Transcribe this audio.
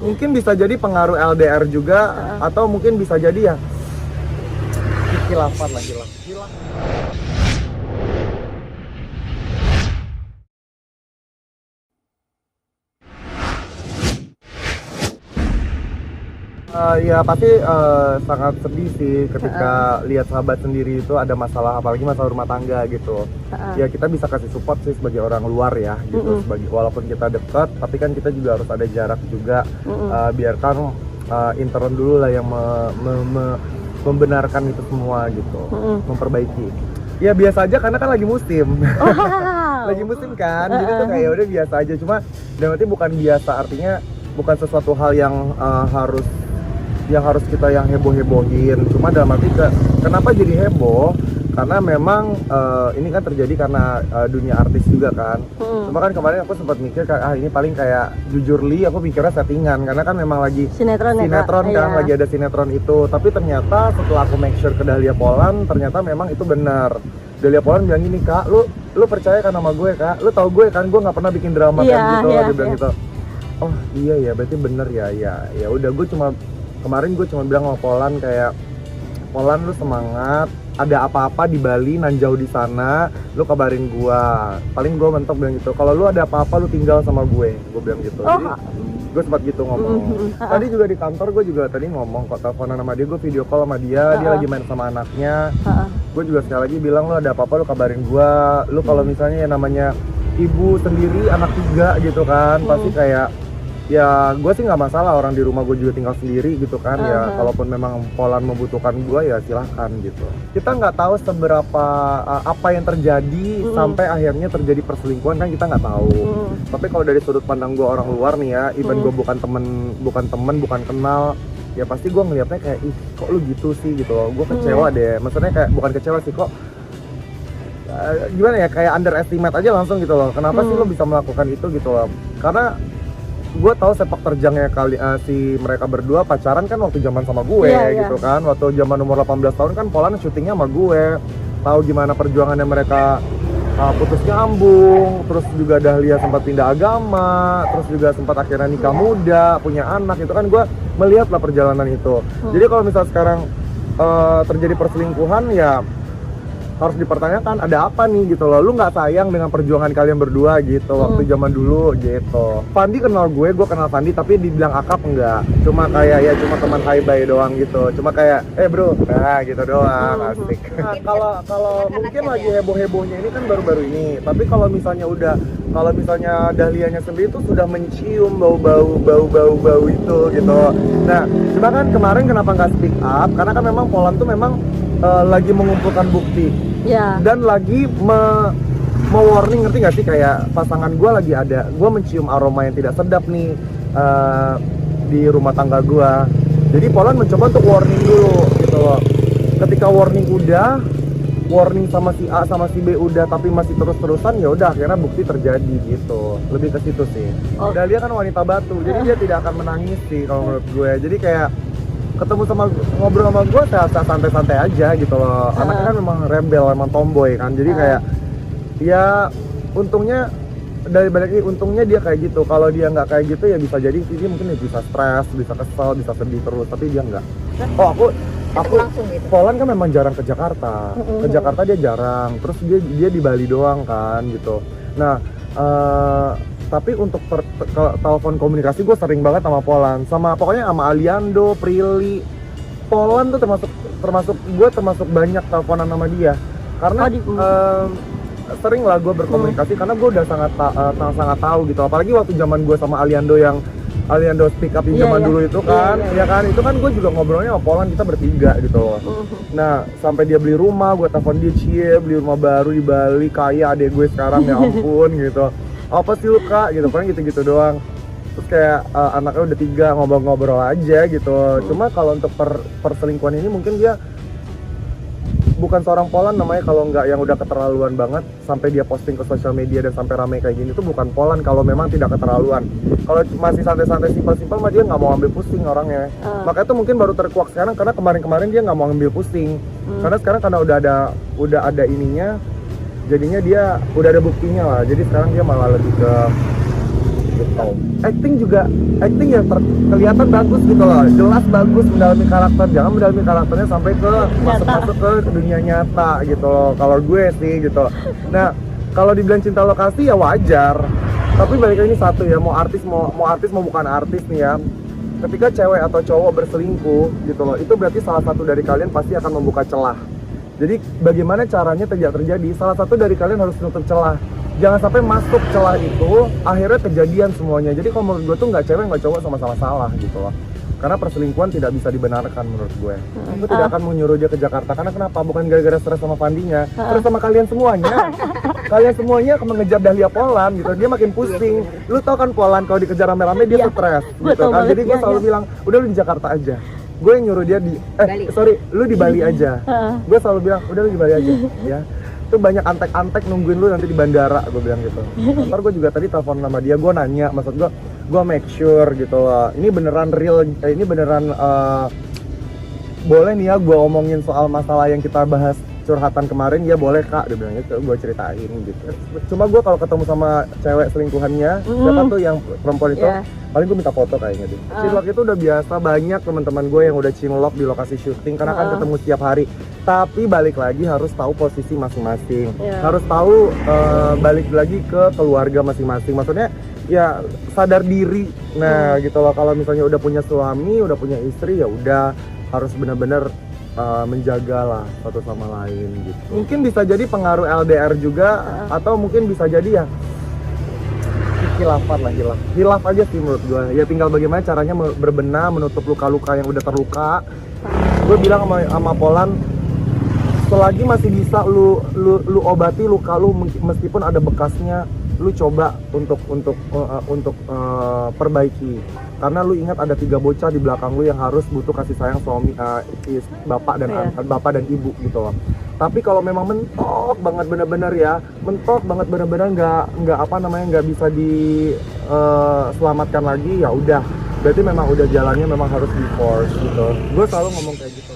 Mungkin bisa jadi pengaruh LDR juga, atau mungkin bisa jadi ya khilafat lah, khilaf. Ya pasti sangat sedih sih ketika lihat sahabat sendiri itu ada masalah, apalagi masalah rumah tangga gitu. Ya kita bisa kasih support sih sebagai orang luar ya gitu, sebagai walaupun kita dekat, tapi kan kita juga harus ada jarak juga. Biarkan intern dulu lah yang membenarkan itu semua gitu, memperbaiki. Ya biasa aja karena kan lagi musim. Lagi musim kan, jadi tuh kayak udah biasa aja. Cuma dan berarti bukan biasa, artinya bukan sesuatu hal yang harus kita yang heboh-hebohin. Cuma dalam arti kenapa jadi heboh, karena memang ini kan terjadi karena dunia artis juga kan. Cuma kan kemarin aku sempat mikir ini paling kayak jujur aku mikirnya settingan, karena kan memang lagi sinetron kan, iya. Lagi ada sinetron itu. Tapi ternyata setelah aku make sure ke Dahlia Poland, ternyata memang itu benar. Dahlia Poland bilang gini, "Kak, lu percaya kan sama gue, Kak? Lu tahu gue kan, gue nggak pernah bikin drama kan gitu." Dia bilang gitu. Oh iya ya, berarti bener ya. Ya udah, kemarin gue cuma bilang sama Poland kayak, "Poland, lu semangat, ada apa-apa di Bali, nanjau di sana, lu kabarin gue." Paling gue mentok bilang gitu, "Kalau lu ada apa-apa lu tinggal sama gue." Gue bilang gitu. Jadi gue sempat gitu ngomong. Tadi juga di kantor gue juga tadi ngomong kok, teleponan sama dia, gue video call sama dia, dia lagi main sama anaknya. Gue juga sekali lagi bilang, "Lu ada apa-apa lu kabarin gue." Lu kalau misalnya yang namanya ibu sendiri, anak 3 gitu kan, pasti kayak ya gue sih nggak masalah, orang di rumah gue juga tinggal sendiri gitu kan. Ya kalaupun memang Poland membutuhkan gue ya silahkan gitu. Kita nggak tahu seberapa apa yang terjadi sampai akhirnya terjadi perselingkuhan, kan kita nggak tahu. Tapi kalau dari sudut pandang gue orang luar nih ya, even gue bukan temen bukan kenal, ya pasti gue ngeliatnya kayak, ih kok lu gitu sih gitu loh. Gue kecewa deh, maksudnya kayak bukan kecewa sih, kok gimana ya, kayak underestimate aja langsung gitu loh. Kenapa sih lo bisa melakukan itu gitu loh. Karena gue tahu sepak terjangnya si mereka berdua pacaran kan waktu zaman sama gue gitu kan. Waktu zaman umur 18 tahun kan Poland syutingnya sama gue. Tahu gimana perjuangannya mereka putus nyambung, terus juga Dahlia sempat pindah agama, terus juga sempat akhirnya nikah muda, punya anak. Itu kan gue melihat lah perjalanan itu. Jadi kalau misal sekarang terjadi perselingkuhan, ya harus dipertanyakan ada apa nih gitu loh. Lu nggak sayang dengan perjuangan kalian berdua gitu waktu zaman dulu gitu. Fandi kenal gue kenal Fandi, tapi dibilang akrab enggak, cuma kayak ya cuma teman hi bye doang gitu, cuma kayak bro, nah gitu doang, asik. Nah, kalau mungkin lagi heboh-hebohnya ini kan baru-baru ini, tapi kalau misalnya Dahlianya sendiri tuh sudah mencium bau itu gitu. Nah cuma kan kemarin kenapa nggak speak up, karena kan memang Poland tuh memang lagi mengumpulkan bukti dan lagi warning, ngerti gak sih, kayak pasangan gue lagi ada, gue mencium aroma yang tidak sedap nih di rumah tangga gue. Jadi Poland mencoba untuk warning dulu gitu loh. Ketika warning sama si A sama si B udah, tapi masih terus-terusan, ya udah akhirnya bukti terjadi gitu. Lebih ke situ sih. Dahlia kan wanita batu, jadi dia tidak akan menangis sih kalau menurut gue. Jadi kayak ketemu sama ngobrol sama gue santai-santai aja gitu loh. Anaknya kan memang rebel, memang tomboy kan. Jadi kayak ya untungnya dari balik ini, untungnya dia kayak gitu. Kalau dia nggak kayak gitu ya bisa jadi dia mungkin bisa stres, bisa kesel, bisa sedih terus. Tapi dia nggak. Aku gitu. Poland kan memang jarang ke Jakarta. Ke Jakarta dia jarang. Terus dia di Bali doang kan gitu. Nah tapi untuk telepon komunikasi gue sering banget sama Poland, pokoknya sama Aliando, Prilly. Poland tuh termasuk banyak teleponan sama dia, karena sering lah gue berkomunikasi, karena gue udah sangat tahu gitu. Apalagi waktu zaman gue sama Aliando speak up di zaman dulu itu kan, ya kan, itu kan gue juga ngobrolnya sama Poland, kita bertiga gitu. Nah sampai dia beli rumah, gue telepon dia, beli rumah baru di Bali, kaya adek gue sekarang, ya ampun gitu. Apa sih lu Kak gitu, paling gitu-gitu doang. Terus kayak anaknya udah 3, ngobrol-ngobrol aja gitu. Cuma kalau untuk perselingkuhan ini mungkin dia bukan seorang Poland namanya, kalau nggak yang udah keterlaluan banget sampai dia posting ke sosial media dan sampai ramai kayak gini, itu bukan Poland kalau memang tidak keterlaluan. Kalau masih santai-santai simpel-simpel mah dia nggak mau ambil pusing orangnya. Makanya itu mungkin baru terkuak sekarang, karena kemarin-kemarin dia nggak mau ambil pusing. Karena sekarang karena udah ada ininya, jadinya dia udah ada buktinya lah. Jadi sekarang dia malah lebih ke gitu. Acting ya kelihatan bagus gitu loh, jelas bagus mendalami karakter, jangan mendalami karakternya sampai ke masuk ke dunia nyata gitu loh, kalau gue sih gitu. Nah kalau dibilang cinta lokasi ya wajar, tapi balik lagi ini satu ya, mau artis mau bukan artis nih ya, ketika cewek atau cowok berselingkuh gitu loh, itu berarti salah satu dari kalian pasti akan membuka celah. Jadi bagaimana caranya tidak terjadi, salah satu dari kalian harus nutup celah. Jangan sampai masuk celah itu akhirnya kejadian semuanya. Jadi kalau menurut gue tuh nggak cewek nggak cowok sama-sama salah gitu loh, karena perselingkuhan tidak bisa dibenarkan menurut gue. Gue tidak akan menyuruh dia ke Jakarta, karena kenapa? Bukan gara-gara stres sama Fandinya, stres sama kalian semuanya. Kalian semuanya akan mengejar Dahlia Polan gitu, dia makin pusing. Lu tau kan Polan kalau dikejar rame-rame dia stres gitu kan. Jadi gue selalu bilang, udah lu di Jakarta aja. Gue yang nyuruh dia di lu di Bali aja. Gue selalu bilang, udah lu di Bali aja ya. Itu banyak antek-antek nungguin lu nanti di bandara, gue bilang gitu. Ntar gue juga tadi telepon sama dia, gue nanya, maksud gue make sure gitu loh, ini beneran real, ini beneran boleh nih ya gue omongin soal masalah yang kita bahas curhatan kemarin, ya boleh kak, dia bilang gitu, gue ceritain gitu. Cuma gue kalau ketemu sama cewek selingkuhannya, siapa tuh yang perempuan itu, paling gue minta foto kayaknya deh. Cinlok itu udah biasa, banyak teman-teman gue yang udah cinlok di lokasi syuting, karena kan ketemu setiap hari. Tapi balik lagi harus tahu posisi masing-masing, harus tahu balik lagi ke keluarga masing-masing. Maksudnya ya sadar diri. Nah gitu loh, kalau misalnya udah punya suami, udah punya istri, ya udah harus benar-benar menjagalah satu sama lain gitu. Mungkin bisa jadi pengaruh LDR juga, atau mungkin bisa jadi ya khilafat lah, hilaf aja sih menurut gue. Ya tinggal bagaimana caranya berbenah, menutup luka-luka yang udah terluka. Gue bilang sama Polan, selagi masih bisa lu obati luka lu, meskipun ada bekasnya, lu coba untuk perbaiki, karena lu ingat ada 3 bocah di belakang lu yang harus butuh kasih sayang suami, bapak dan ibu gitu loh. Tapi kalau memang mentok banget bener-bener nggak bisa diselamatkan lagi, ya udah berarti memang udah jalannya memang harus divorce gitu. Gue selalu ngomong kayak gitu.